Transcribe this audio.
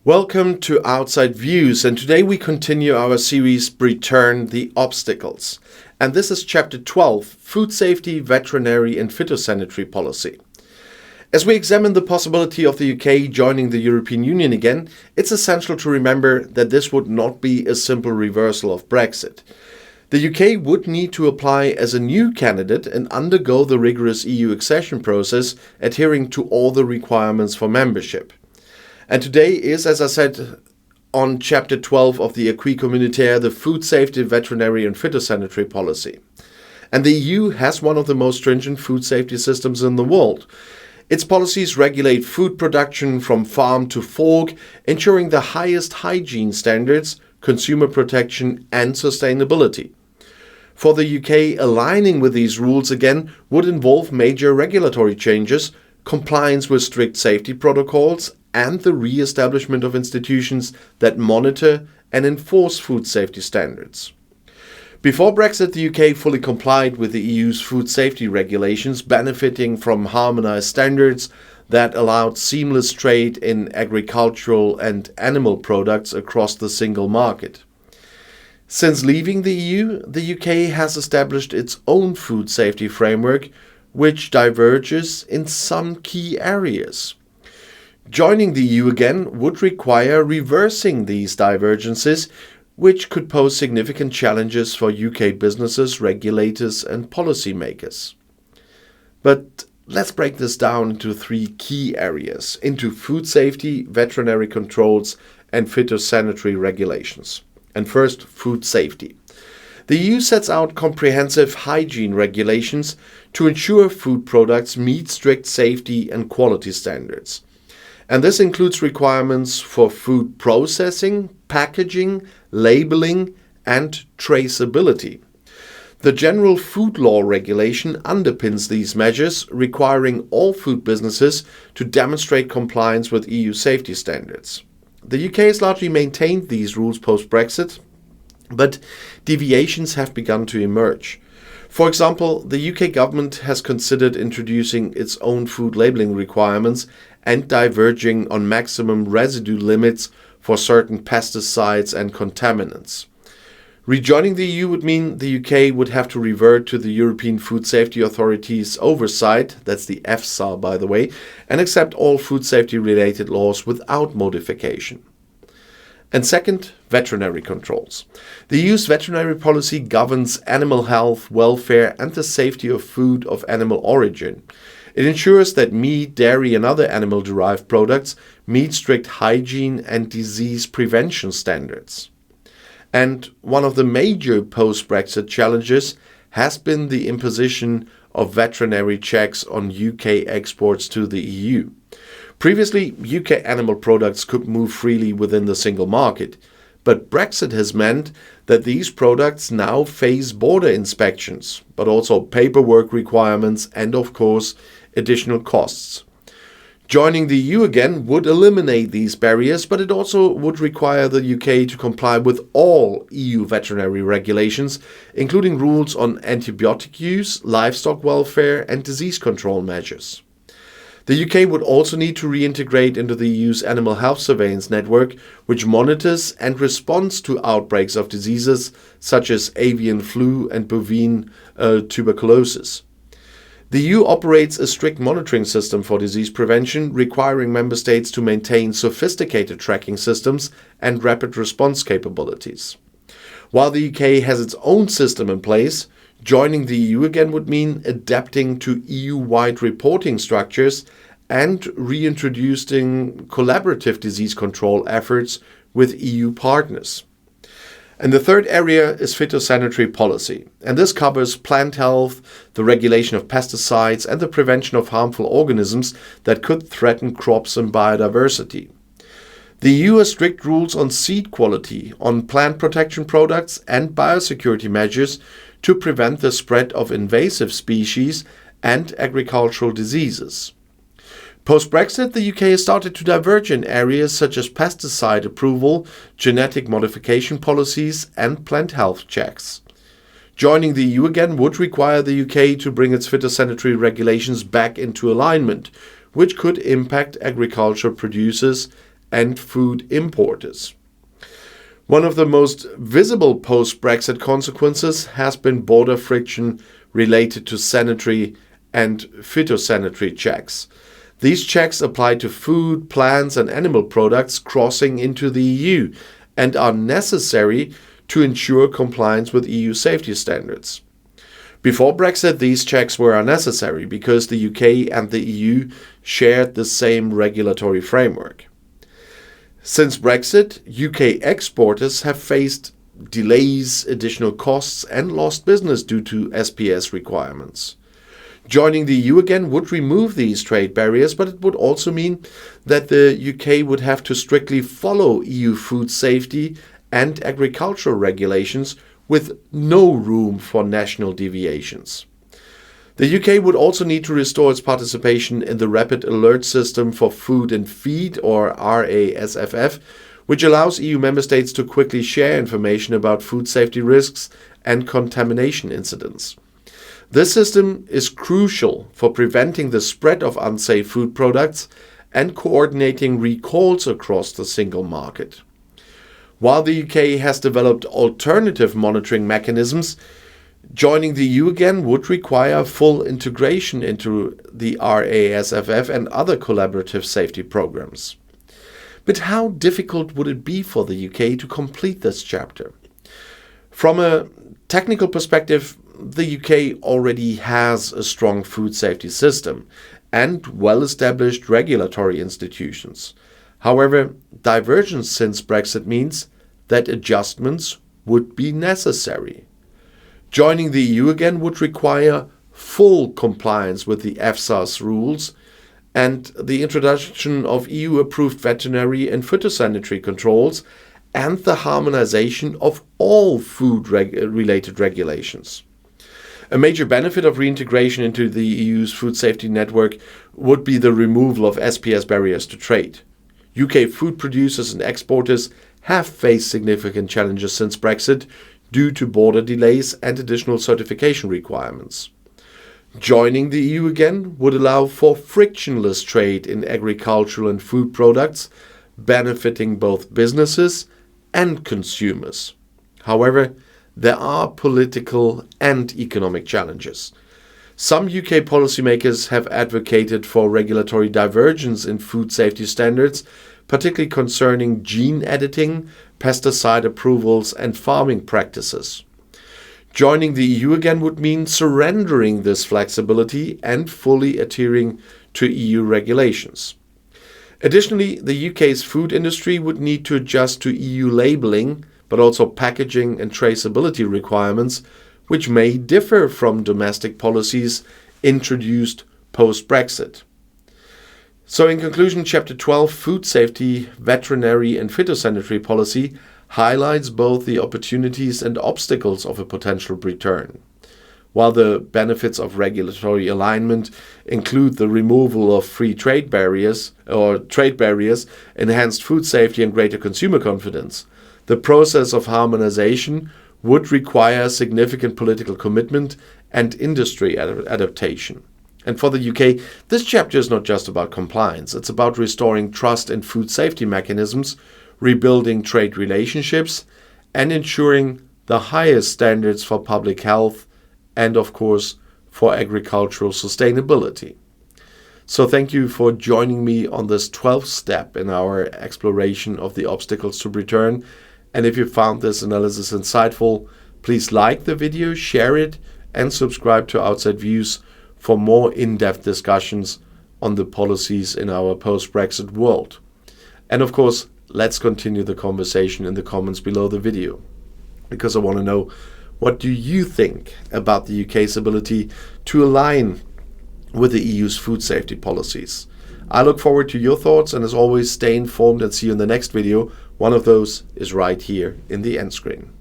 Welcome to Outside Views, and today we continue our series Briturn, the Obstacles. And this is Chapter 12, Food Safety, Veterinary and Phytosanitary Policy. As we examine the possibility of the UK joining the European Union again, it's essential to remember that this would not be a simple reversal of Brexit. The UK would need to apply as a new candidate and undergo the rigorous EU accession process, adhering to all the requirements for membership. And today is, as I said, on Chapter 12 of the Acquis Communautaire, the Food Safety, Veterinary and Phytosanitary Policy. And the EU has one of the most stringent food safety systems in the world. Its policies regulate food production from farm to fork, ensuring the highest hygiene standards, consumer protection and sustainability. For the UK, aligning with these rules again would involve major regulatory changes, compliance with strict safety protocols, and the re-establishment of institutions that monitor and enforce food safety standards. Before Brexit, the UK fully complied with the EU's food safety regulations, benefiting from harmonized standards that allowed seamless trade in agricultural and animal products across the single market. Since leaving the EU, the UK has established its own food safety framework, which diverges in some key areas. Joining the EU again would require reversing these divergences, which could pose significant challenges for UK businesses, regulators and policymakers. But let's break this down into three key areas, into food safety, veterinary controls and phytosanitary regulations. And first, food safety. The EU sets out comprehensive hygiene regulations to ensure food products meet strict safety and quality standards. And this includes requirements for food processing, packaging, labeling, and traceability. The General Food Law Regulation underpins these measures, requiring all food businesses to demonstrate compliance with EU safety standards. The UK has largely maintained these rules post-Brexit, but deviations have begun to emerge. For example, the UK government has considered introducing its own food labeling requirements and diverging on maximum residue limits for certain pesticides and contaminants. Rejoining the EU would mean the UK would have to revert to the European Food Safety Authority's oversight, that's the EFSA by the way, and accept all food safety related laws without modification. And second, veterinary controls. The EU's veterinary policy governs animal health, welfare and the safety of food of animal origin. It ensures that meat, dairy and other animal-derived products meet strict hygiene and disease prevention standards. And one of the major post-Brexit challenges has been the imposition of veterinary checks on UK exports to the EU. Previously, UK animal products could move freely within the single market, but Brexit has meant that these products now face border inspections, but also paperwork requirements and, of course, additional costs. Joining the EU again would eliminate these barriers, but it also would require the UK to comply with all EU veterinary regulations, including rules on antibiotic use, livestock welfare and disease control measures. The UK would also need to reintegrate into the EU's animal health surveillance network, which monitors and responds to outbreaks of diseases such as avian flu and bovine tuberculosis. The EU operates a strict monitoring system for disease prevention, requiring member states to maintain sophisticated tracking systems and rapid response capabilities. While the UK has its own system in place, joining the EU again would mean adapting to EU-wide reporting structures and reintroducing collaborative disease control efforts with EU partners. And the third area is phytosanitary policy, and this covers plant health, the regulation of pesticides and the prevention of harmful organisms that could threaten crops and biodiversity. The EU has strict rules on seed quality, on plant protection products and biosecurity measures to prevent the spread of invasive species and agricultural diseases. Post-Brexit, the UK has started to diverge in areas such as pesticide approval, genetic modification policies and plant health checks. Joining the EU again would require the UK to bring its phytosanitary regulations back into alignment, which could impact agriculture producers and food importers. One of the most visible post-Brexit consequences has been border friction related to sanitary and phytosanitary checks. These checks apply to food, plants and animal products crossing into the EU and are necessary to ensure compliance with EU safety standards. Before Brexit, these checks were unnecessary because the UK and the EU shared the same regulatory framework. Since Brexit, UK exporters have faced delays, additional costs and lost business due to SPS requirements. Joining the EU again would remove these trade barriers, but it would also mean that the UK would have to strictly follow EU food safety and agricultural regulations with no room for national deviations. The UK would also need to restore its participation in the Rapid Alert System for Food and Feed, or RASFF, which allows EU member states to quickly share information about food safety risks and contamination incidents. This system is crucial for preventing the spread of unsafe food products and coordinating recalls across the single market. While the UK has developed alternative monitoring mechanisms, joining the EU again would require full integration into the RASFF and other collaborative safety programs. But how difficult would it be for the UK to complete this chapter? From a technical perspective, the UK already has a strong food safety system and well-established regulatory institutions. However, divergence since Brexit means that adjustments would be necessary. Joining the EU again would require full compliance with the EFSA's rules and the introduction of EU-approved veterinary and phytosanitary controls and the harmonization of all food-related regulations. A major benefit of reintegration into the EU's food safety network would be the removal of SPS barriers to trade. UK food producers and exporters have faced significant challenges since Brexit due to border delays and additional certification requirements. Joining the EU again would allow for frictionless trade in agricultural and food products, benefiting both businesses and consumers. However, there are political and economic challenges. Some UK policymakers have advocated for regulatory divergence in food safety standards, particularly concerning gene editing, pesticide approvals and farming practices. Joining the EU again would mean surrendering this flexibility and fully adhering to EU regulations. Additionally, the UK's food industry would need to adjust to EU labeling, but also packaging and traceability requirements, which may differ from domestic policies introduced post-Brexit. So in conclusion, Chapter 12, Food Safety, Veterinary and Phytosanitary Policy, highlights both the opportunities and obstacles of a potential Briturn. While the benefits of regulatory alignment include the removal of free trade barriers, enhanced food safety and greater consumer confidence, the process of harmonization would require significant political commitment and industry adaptation. And for the UK, this chapter is not just about compliance. It's about restoring trust in food safety mechanisms, rebuilding trade relationships, and ensuring the highest standards for public health and, of course, for agricultural sustainability. So thank you for joining me on this 12th step in our exploration of the obstacles to Briturn. And if you found this analysis insightful, please like the video, share it, and subscribe to Outside Views for more in-depth discussions on the policies in our post-Brexit world. And of course, let's continue the conversation in the comments below the video, because I want to know, what do you think about the UK's ability to align with the EU's food safety policies? I look forward to your thoughts, and as always, stay informed and see you in the next video. One of those is right here in the end screen.